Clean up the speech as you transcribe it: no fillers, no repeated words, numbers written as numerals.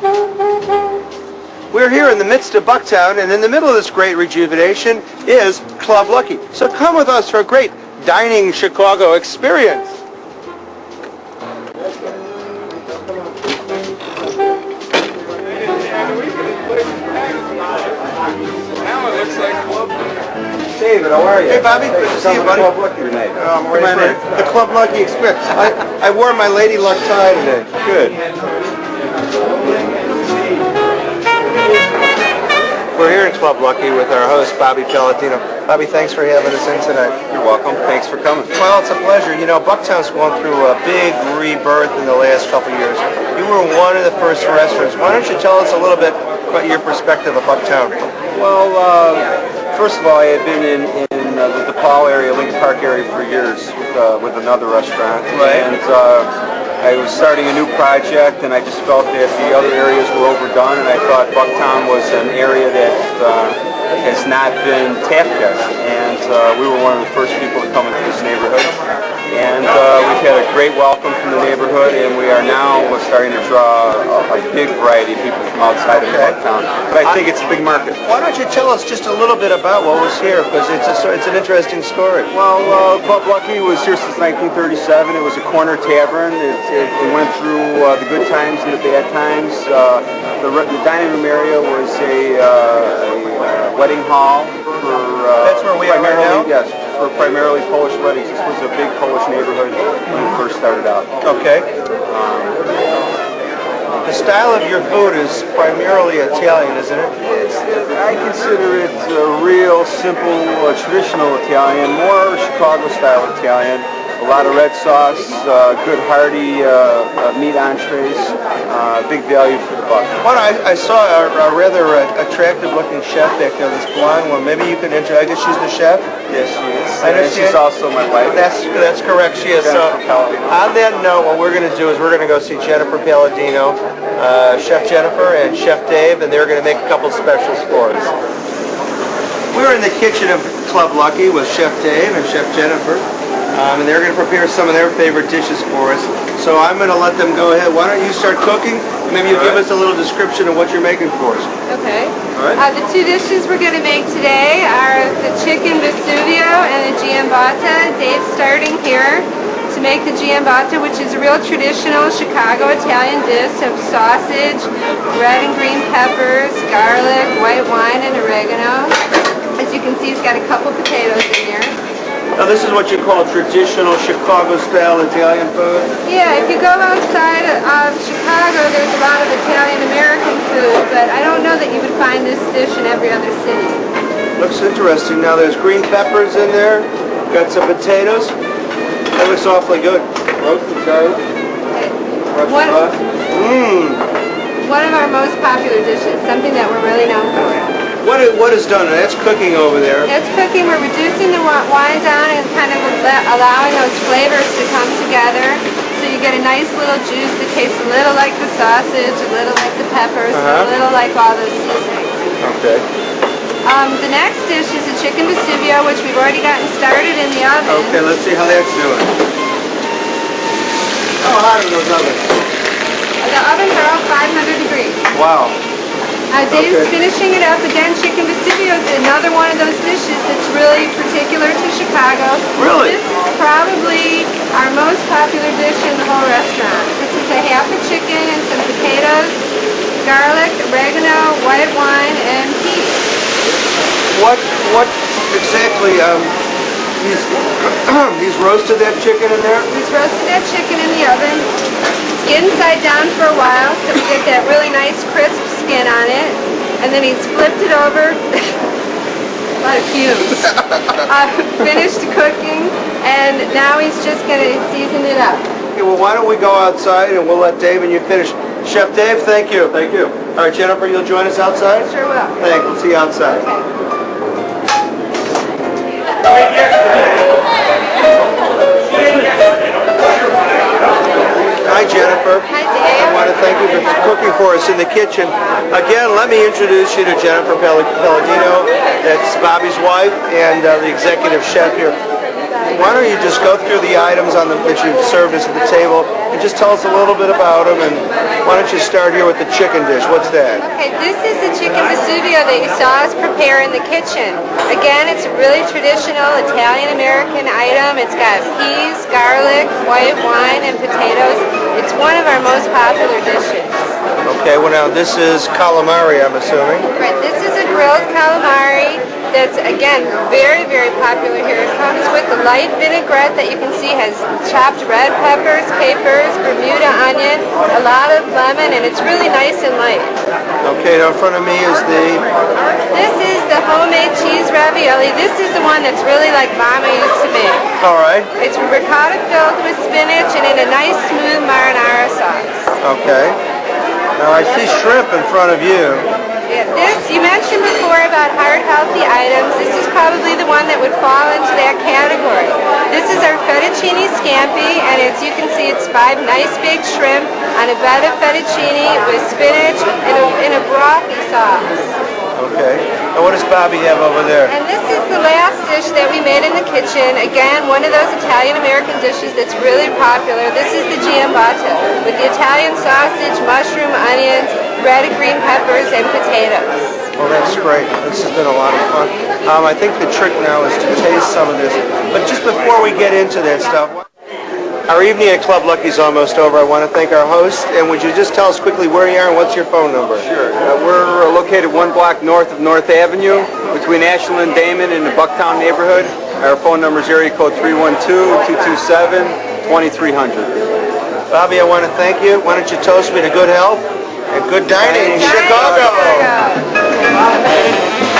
We're here in the midst of Bucktown, and in the middle of this great rejuvenation is Club Lucky. So come with us for a great dining Chicago experience. David, how are you? Hey, Bobby. Good to see you, buddy. Club Lucky tonight. I'm ready for the Club Lucky experience. I wore my Lady Luck tie today. Good. We're here in Club Lucky with our host, Bobby Palladino. Bobby, thanks for having us in tonight. You're welcome. Thanks for coming. Well, it's a pleasure. You know, Bucktown's gone through a big rebirth in the last couple of years. You were one of the first restaurants. Why don't you tell us a little bit about your perspective of Bucktown? Well, first of all, I had been in the DePaul area, Lincoln Park area for years with another restaurant. Right. And I was starting a new project, and I just felt that the other areas were overdone, and I thought Bucktown was an area that has not been tapped yet. And we were one of the first people to come into this neighborhood. And we've had a great welcome from the neighborhood, and we are now starting to draw a big variety of people from outside of Bucktown. But I think it's a big market. Why don't you tell us just a little bit about what was here, because it's an interesting story. Well, Club Lucky was here since 1937. It was a corner tavern. It went through the good times and the bad times. The dining room area was a wedding hall for that's where we are right now? Yes, for primarily Polish weddings. This was a big Polish neighborhood when we first started out. Okay. The style of your food is primarily Italian, isn't it? I consider it a real simple, traditional Italian, more Chicago-style Italian. A lot of red sauce, good hearty meat entrees, big value for the buck. Well, I saw a rather attractive-looking chef back there, this blonde one. Maybe you can I guess she's the chef? Yes, she is. I understand. And she's also my wife. That's correct. She is. So, on that note, what we're going to do is we're going to go see Jennifer Palladino, Chef Jennifer, and Chef Dave, and they're going to make a couple specials for us. We're in the kitchen of Club Lucky with Chef Dave and Chef Jennifer. And they're going to prepare some of their favorite dishes for us. So I'm going to let them go ahead. Why don't you start cooking? Maybe you give us a little description of what you're making for us. Okay. All right. The two dishes we're going to make today are the chicken Vesuvio and the giambata. Dave's starting here to make the giambata, which is a real traditional Chicago Italian dish of sausage, red and green peppers, garlic, white wine, and oregano. As you can see, it's got a couple potatoes in here. Now this is what you call traditional Chicago-style Italian food? Yeah, if you go outside of Chicago, there's a lot of Italian-American food, but I don't know that you would find this dish in every other city. Looks interesting. Now there's green peppers in there, got some potatoes. That looks awfully good. Roasted garlic. One of our most popular dishes, something that we're really known for. What is done? That's cooking over there. It's cooking. We're reducing the wine down and kind of allowing those flavors to come together. So you get a nice little juice that tastes a little like the sausage, a little like the peppers, and a little like all those seasonings. Okay. The next dish is the chicken Vesuvio, which we've already gotten started in the oven. Okay, let's see how that's doing. How hot are those ovens? The ovens are all 500 degrees. Wow. Dave's finishing it up. Again, chicken Vesuvio is another one of those dishes that's really particular to Chicago. Really? This is probably our most popular dish in the whole restaurant. This is a half a chicken and some potatoes, garlic, oregano, white wine, and peas. What exactly, he's roasted that chicken in there? He's roasted that chicken in the oven, skin side down for a while, so we get that really nice crisp skin on it, and then he's flipped it over, a lot of fumes, finished cooking, and now he's just going to season it up. Okay, well, why don't we go outside and we'll let Dave and you finish. Chef Dave, thank you. Thank you. All right, Jennifer, you'll join us outside? Sure will. Thanks. We'll see you outside. Okay. Hi, Jennifer. Hi, Dave. I want to thank you for cooking for us in the kitchen. Again, let me introduce you to Jennifer Palladino. That's Bobby's wife and the executive chef here. why don't you just go through the items on that you've served us at the table and just tell us a little bit about them, and why don't you start here with the chicken dish? What's that? Okay, this is the chicken Vesuvio that you saw us prepare in the kitchen. Again, it's a really traditional Italian-American item. It's got peas, garlic, white wine, and potatoes. It's one of our most popular dishes. Okay, well now this is calamari, I'm assuming. Right, this is a grilled calamari that's, again, very, very popular here. It comes with a light vinaigrette that you can see has chopped red peppers, capers, Bermuda onion, a lot of lemon, and it's really nice and light. Okay, now in front of me is This is the homemade cheese ravioli. This is the one that's really like Mama used to make. all right, It's ricotta filled with spinach and in a nice smooth marinara sauce. okay. Now I see shrimp in front of you. Yeah, this, you mentioned before about heart healthy items. This is probably the one that would fall into that category. This is our fettuccine scampi, and as you can see, it's 5 nice big shrimp on a bed of fettuccine with spinach in a brothy sauce. Okay. And what does Bobby have over there? And this is the last dish that we made in the kitchen. Again, one of those Italian-American dishes that's really popular. This is the giambata with the Italian sausage, mushroom, onions, red and green peppers, and potatoes. Well, that's great. This has been a lot of fun. I think the trick now is to taste some of this. But just before we get into that stuff, our evening at Club Lucky's almost over. I want to thank our host. And would you just tell us quickly where you are and what's your phone number? Sure. We're located 1 block north of North Avenue, between Ashland and Damon in the Bucktown neighborhood. Our phone number is area code 312-227-2300. Bobby, I want to thank you. Why don't you toast me to good health and good dining in Chicago.